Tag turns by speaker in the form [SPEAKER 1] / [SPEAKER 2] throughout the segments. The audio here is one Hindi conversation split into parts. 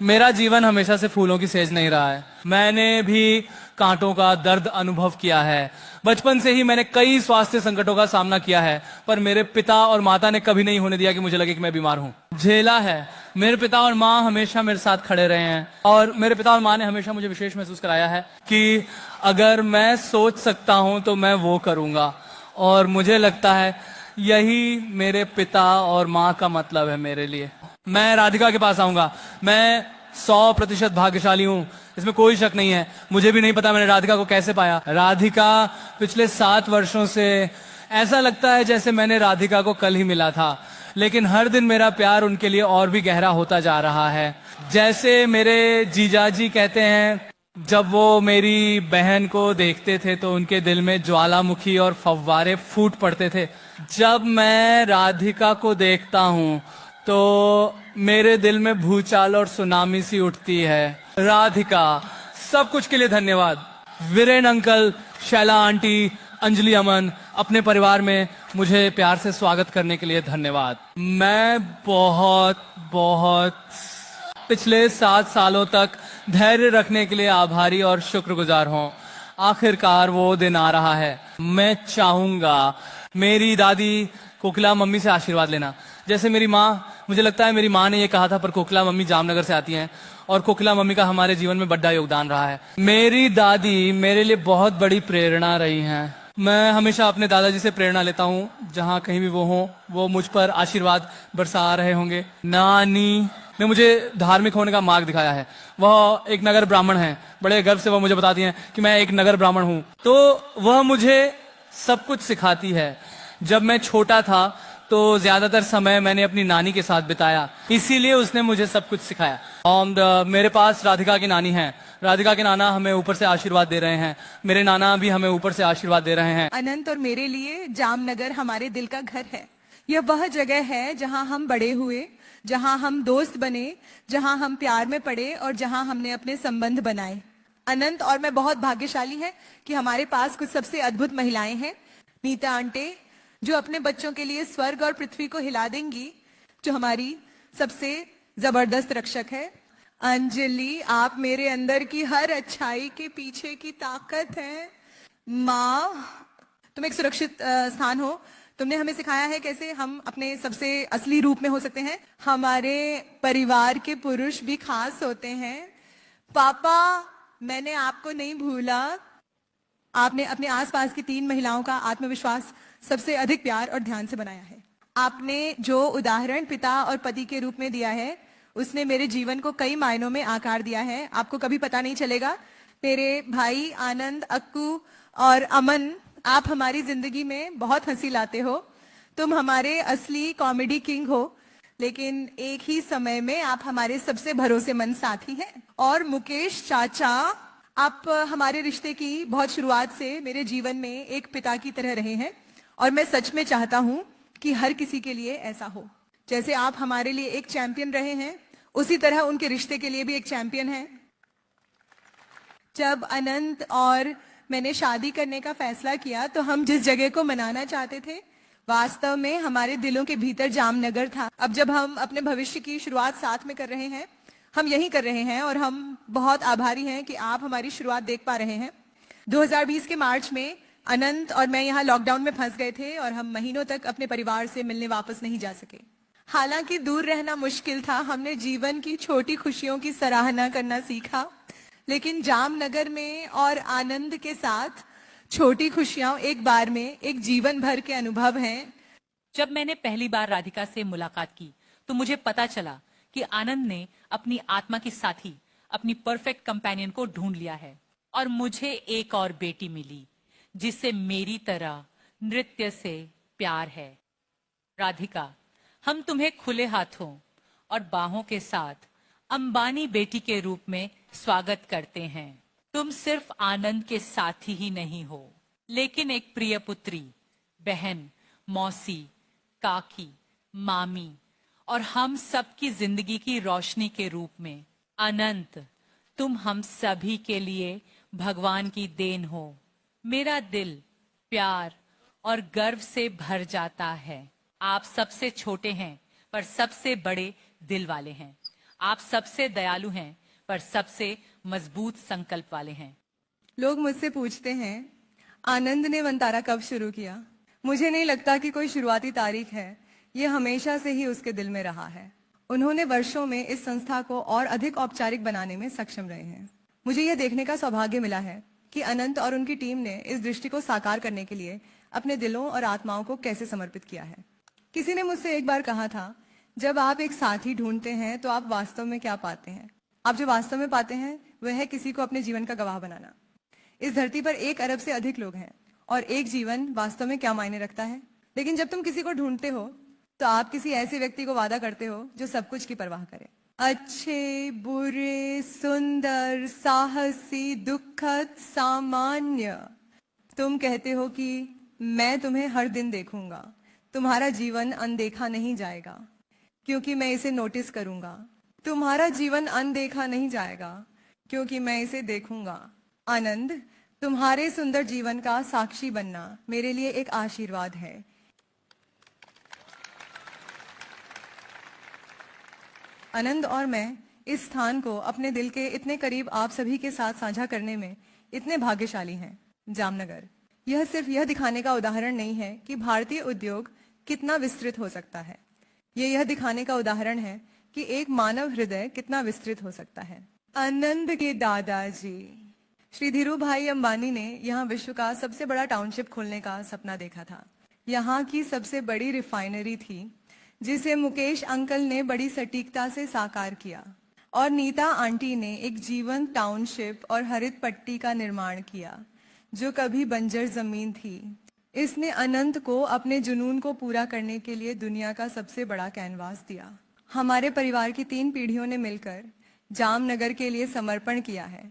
[SPEAKER 1] मेरा जीवन हमेशा से फूलों की सेज नहीं रहा है। मैंने भी कांटों का दर्द अनुभव किया है। बचपन से ही मैंने कई स्वास्थ्य संकटों का सामना किया है, पर मेरे पिता और माता ने कभी नहीं होने दिया कि मुझे लगे कि मैं बीमार हूं। झेला है। मेरे पिता और माँ हमेशा मेरे साथ खड़े रहे हैं, और मेरे पिता और माँ ने हमेशा मुझे विशेष महसूस कराया है कि अगर मैं सोच सकता हूं तो मैं वो करूंगा। और मुझे लगता है यही मेरे पिता और माँ का मतलब है मेरे लिए। मैं राधिका के पास आऊंगा। मैं 100% भाग्यशाली हूं, इसमें कोई शक नहीं है। मुझे भी नहीं पता मैंने राधिका को कैसे पाया। राधिका पिछले 7 वर्षों से ऐसा लगता है जैसे मैंने राधिका को कल ही मिला था, लेकिन हर दिन मेरा प्यार उनके लिए और भी गहरा होता जा रहा है। जैसे मेरे जीजाजी कहते हैं, जब वो मेरी बहन को देखते थे तो उनके दिल में ज्वालामुखी और फव्वारे फूट पड़ते थे। जब मैं राधिका को देखता हूं तो मेरे दिल में भूचाल और सुनामी सी उठती है। राधिका, सब कुछ के लिए धन्यवाद। वीरेन अंकल, शैला आंटी, अंजलि अमन, अपने परिवार में मुझे प्यार से स्वागत करने के लिए धन्यवाद। मैं बहुत बहुत पिछले 7 सालों तक धैर्य रखने के लिए आभारी और शुक्रगुजार हूं। आखिरकार वो दिन आ रहा है। मैं चाहूंगा मेरी दादी कोकिला मम्मी से आशीर्वाद लेना। जैसे मेरी माँ, मुझे लगता है मेरी माँ ने ये कहा था, पर कोकिला मम्मी जामनगर से आती हैं और कोकिला मम्मी का हमारे जीवन में बड़ा योगदान रहा है। मेरी दादी मेरे लिए बहुत बड़ी प्रेरणा रही हैं। मैं हमेशा अपने दादाजी से प्रेरणा लेता हूँ। जहाँ कहीं भी वो हों, वो मुझ पर आशीर्वाद बरसा रहे होंगे। नानी ने मुझे धार्मिक होने का मार्ग दिखाया है। वह एक नगर ब्राह्मण हैं। बड़े गर्व से वह मुझे बताती हैं कि मैं एक नगर ब्राह्मण हूँ। तो वह मुझे सब कुछ सिखाती है। जब मैं छोटा था तो ज्यादातर समय मैंने अपनी नानी के साथ बिताया, इसीलिए उसने मुझे सब कुछ सिखाया। और मेरे पास राधिका की नानी है। राधिका के नाना हमें ऊपर से आशीर्वाद दे रहे हैं। मेरे नाना भी हमें ऊपर से आशीर्वाद दे रहे हैं।
[SPEAKER 2] अनंत और मेरे लिए जामनगर हमारे दिल का घर है। यह वह जगह है जहां हम बड़े हुए, जहां हम दोस्त बने, जहां हम प्यार में पड़े और जहां हमने अपने संबंध बनाए। अनंत और मैं बहुत भाग्यशाली हैं कि हमारे पास कुछ सबसे अद्भुत महिलाएं हैं। नीता आंटे, जो अपने बच्चों के लिए स्वर्ग और पृथ्वी को हिला देंगी, जो हमारी सबसे जबरदस्त रक्षक है। अंजलि, आप मेरे अंदर की हर अच्छाई के पीछे की ताकत है। माँ, तुम एक सुरक्षित स्थान हो। तुमने हमें सिखाया है कैसे हम अपने सबसे असली रूप में हो सकते हैं। हमारे परिवार के पुरुष भी खास होते हैं। पापा, मैंने आपको नहीं भूला। आपने अपने आसपास की 3 महिलाओं का आत्मविश्वास सबसे अधिक प्यार और ध्यान से बनाया है। आपने जो उदाहरण पिता और पति के रूप में दिया है, उसने मेरे जीवन को कई मायनों में आकार दिया है। आपको कभी पता नहीं चलेगा। मेरे भाई आनंद, अक्कू और अमन, आप हमारी जिंदगी में बहुत हंसी लाते हो। तुम हमारे असली कॉमेडी किंग हो, लेकिन एक ही समय में आप हमारे सबसे भरोसेमंद साथी हैं। और मुकेश चाचा, आप हमारे रिश्ते की बहुत शुरुआत से मेरे जीवन में एक पिता की तरह रहे हैं, और मैं सच में चाहता हूं कि हर किसी के लिए ऐसा हो। जैसे आप हमारे लिए एक चैंपियन रहे हैं, उसी तरह उनके रिश्ते के लिए भी एक चैंपियन है। जब अनंत और मैंने शादी करने का फैसला किया तो हम जिस जगह को मनाना चाहते थे, वास्तव में हमारे दिलों के भीतर जामनगर था। अब जब हम अपने भविष्य की शुरुआत साथ में कर रहे हैं, हम यही कर रहे हैं, और हम बहुत आभारी हैं कि आप हमारी शुरुआत देख पा रहे हैं। 2020 के मार्च में अनंत और मैं यहाँ लॉकडाउन में फंस गए थे और हम महीनों तक अपने परिवार से मिलने वापस नहीं जा सके। हालांकि दूर रहना मुश्किल था, हमने जीवन की छोटी खुशियों की सराहना करना सीखा। लेकिन जामनगर में और आनंद के साथ छोटी खुशियां एक बार में एक जीवन भर के अनुभव हैं।
[SPEAKER 3] जब मैंने पहली बार राधिका से मुलाकात की तो मुझे पता चला कि आनंद ने अपनी आत्मा की साथी, अपनी परफेक्ट कंपेनियन को ढूंढ लिया है, और मुझे एक और बेटी मिली जिसे मेरी तरह नृत्य से प्यार है। राधिका, हम तुम्हें खुले हाथों और बाहों के साथ अंबानी बेटी के रूप में स्वागत करते हैं। तुम सिर्फ आनंद के साथी ही नहीं हो, लेकिन एक प्रिय पुत्री, बहन, मौसी, काकी, मामी और हम सबकी जिंदगी की रोशनी के रूप में। अनंत, तुम हम सभी के लिए भगवान की देन हो। मेरा दिल प्यार और गर्व से भर जाता है। आप सबसे छोटे हैं पर सबसे बड़े दिल वाले हैं। आप सबसे दयालु हैं, पर सबसे मजबूत संकल्प वाले हैं।
[SPEAKER 2] लोग मुझसे पूछते हैं, आनंद ने वंतारा कब शुरू किया? मुझे नहीं लगता कि कोई शुरुआती तारीख है, ये हमेशा से ही उसके दिल में रहा है। उन्होंने वर्षों में इस संस्था को और अधिक औपचारिक बनाने में सक्षम रहे हैं। मुझे यह देखने का सौभाग्य मिला है कि अनंत और उनकी टीम ने इस दृष्टि को साकार करने के लिए अपने दिलों और आत्माओं को कैसे समर्पित किया है। किसी ने मुझसे एक बार कहा था, जब आप एक साथी ढूंढते हैं तो आप वास्तव में क्या पाते हैं? आप जो वास्तव में पाते हैं वह है किसी को अपने जीवन का गवाह बनाना। इस धरती पर 1 अरब से अधिक लोग हैं और एक जीवन वास्तव में क्या मायने रखता है। लेकिन जब तुम किसी को ढूंढते हो तो आप किसी ऐसे व्यक्ति को वादा करते हो जो सब कुछ की परवाह करे। अच्छे, बुरे, सुंदर, साहसी, दुखद, सामान्य। तुम कहते हो कि मैं तुम्हें हर दिन देखूंगा, तुम्हारा जीवन अनदेखा नहीं जाएगा क्योंकि मैं इसे नोटिस करूंगा। तुम्हारा जीवन अनदेखा नहीं जाएगा क्योंकि मैं इसे देखूंगा। आनंद, तुम्हारे सुंदर जीवन का साक्षी बनना मेरे लिए एक आशीर्वाद है। आनंद और मैं इस स्थान को अपने दिल के इतने करीब आप सभी के साथ साझा करने में इतने भाग्यशाली हैं। जामनगर यह सिर्फ यह दिखाने का उदाहरण नहीं है कि भारतीय उद्योग कितना विस्तृत हो सकता है, यह दिखाने का उदाहरण है कि एक मानव हृदय कितना विस्तृत हो सकता है। आनंद के दादाजी श्री धीरू भाई अंबानी ने यहाँ विश्व का सबसे बड़ा टाउनशिप खोलने का सपना देखा था। यहाँ की सबसे बड़ी रिफाइनरी थी जिसे मुकेश अंकल ने बड़ी सटीकता से साकार किया और नीता आंटी ने एक जीवंत टाउनशिप और हरित पट्टी का निर्माण किया जो कभी बंजर जमीन थी। इसने अनंत को अपने जुनून को पूरा करने के लिए दुनिया का सबसे बड़ा कैनवास दिया। हमारे परिवार की 3 पीढ़ियों ने मिलकर जामनगर के लिए समर्पण किया है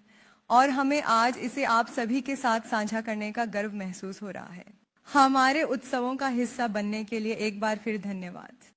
[SPEAKER 2] और हमें आज इसे आप सभी के साथ साझा करने का गर्व महसूस हो रहा है। हमारे उत्सवों का हिस्सा बनने के लिए एक बार फिर धन्यवाद।